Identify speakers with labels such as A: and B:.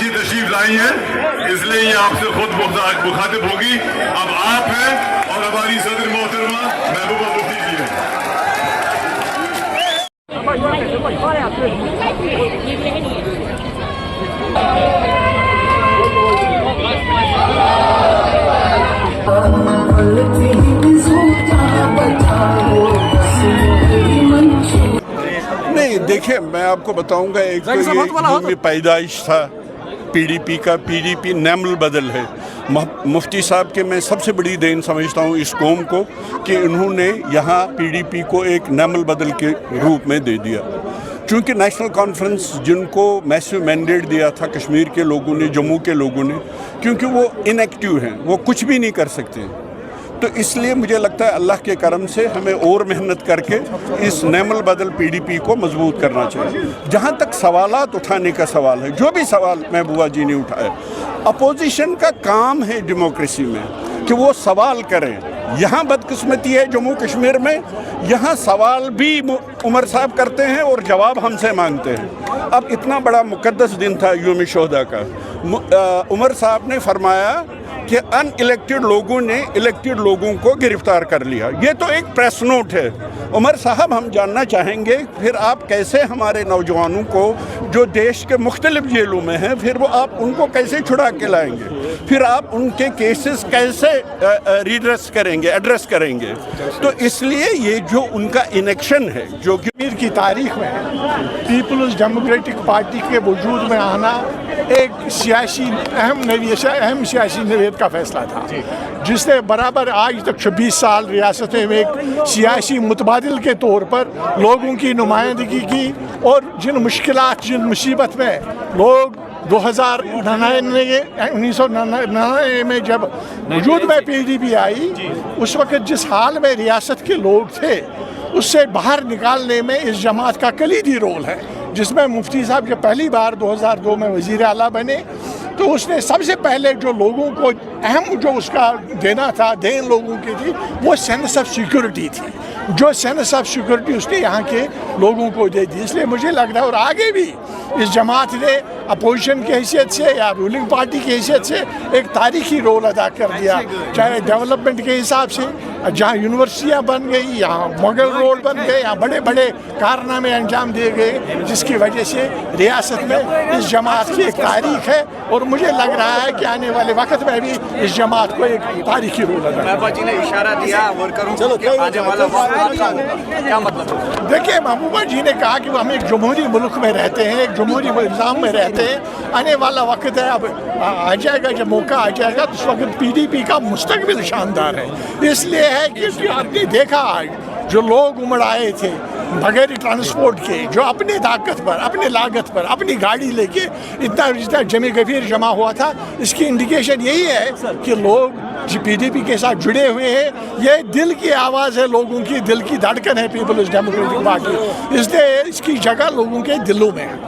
A: जी तशरीफ लाई है, इसलिए ये आपसे खुद मुखातिब होगी। अब आप हैं और हमारी सदर मोहतरमा महबूबा मुफ्ती जी हैं।
B: नहीं देखिए, मैं आपको बताऊंगा, एक तो ये में पैदाइश था पीडीपी का, पीडीपी नेमल बदल है। मुफ्ती साहब के मैं सबसे बड़ी देन समझता हूँ इस कौम को कि उन्होंने यहाँ पीडीपी को एक नेमल बदल के रूप में दे दिया। चूँकि नेशनल कॉन्फ्रेंस जिनको मैसिव मैंडेट दिया था कश्मीर के लोगों ने, जम्मू के लोगों ने, क्योंकि वो इनएक्टिव हैं, वो कुछ भी नहीं कर सकते, तो इसलिए मुझे लगता है अल्लाह के करम से हमें और मेहनत करके इस नेमल बदल पीडीपी को मजबूत करना चाहिए। जहाँ तक सवालात उठाने का सवाल है, जो भी सवाल महबूबा जी ने उठाया, अपोजिशन का काम है डेमोक्रेसी में कि वो सवाल करें। यहाँ बदकिस्मती है जम्मू कश्मीर में, यहाँ सवाल भी उमर साहब करते हैं और जवाब हमसे मांगते हैं। अब इतना बड़ा मुकद्दस दिन था यौम शोहदा का, उमर साहब ने फरमाया कि अनइलेक्टेड लोगों ने इलेक्टेड लोगों को गिरफ्तार कर लिया। ये तो एक प्रेस नोट है। उमर साहब, हम जानना चाहेंगे फिर आप कैसे हमारे नौजवानों को जो देश के मुख्तलिफ जेलों में हैं, फिर वो आप उनको कैसे छुड़ा के लाएंगे, फिर आप उनके केसेस कैसे रिड्रेस करेंगे, एड्रेस करेंगे। तो इसलिए ये जो उनका इनेक्शन है, जो
C: कश्मीर की तारीख में पीपल्स डेमोक्रेटिक पार्टी के वजूद में आना एक अहम सियासी नवेद का फैसला था, जिसने बराबर आज तक 26 साल रियासत में एक सियासी मुतबादिल के तौर पर लोगों की नुमाइंदगी की, और जिन मुश्किलात, जिन मुसीबत में लोग 1999 में जब वजूद में पीडीपी आई, उस वक्त जिस हाल में रियासत के लोग थे, उससे बाहर निकालने में इस जमात का कलीदी रोल है। जिसमें मुफ्ती साहब जब पहली बार 2002 में वज़ीर आला बने, तो उसने सबसे पहले जो लोगों को अहम जो उसका देना था, देन लोगों की थी, वो सेंस ऑफ सिक्योरिटी थी। जो सेंस ऑफ सिक्योरिटी उसने यहाँ के लोगों को दे दी। इसलिए मुझे लग रहा है, और आगे भी इस जमात ने अपोजिशन की हैसियत से या रूलिंग पार्टी की हैसियत से एक तारीखी रोल अदा कर दिया, चाहे डेवलपमेंट के हिसाब से, जहाँ यूनिवर्सिटियाँ बन गई, यहाँ मुगल रोड बन गए, यहाँ बड़े बड़े कारनामे अंजाम दिए गए, जिसकी वजह से रियासत में इस जमात की एक तारीख है। और मुझे लग रहा है कि आने वाले वक्त में भी इस जमात को एक तारीखी रोल अदा।
D: महबूबा जी ने इशारा दिया वर्करों को कि आने वाला वक्त क्या मतलब?
C: देखिए, महबूबा जी ने कहा कि हम एक जमहूरी मुल्क में रहते हैं, एक जमहूरी निज़ाम में रहते हैं। आने वाला वक्त है, अब आ जाएगा, जब मौका आ जाएगा तो उस वक्त पीडीपी का मुस्तकबिल शानदार है। इसलिए है कि आपने देखा आज जो लोग उमड़ आए थे बगैर ट्रांसपोर्ट के, जो अपनी ताकत पर, अपनी लागत पर, अपनी गाड़ी लेके इतना जमी गफीर जमा हुआ था, इसकी इंडिकेशन यही है कि लोग पीडीपी के साथ जुड़े हुए हैं। ये दिल की आवाज़ है, लोगों की दिल की धड़कन है पीपल्स डेमोक्रेटिक पार्टी, इसलिए इसकी जगह लोगों के दिलों में है।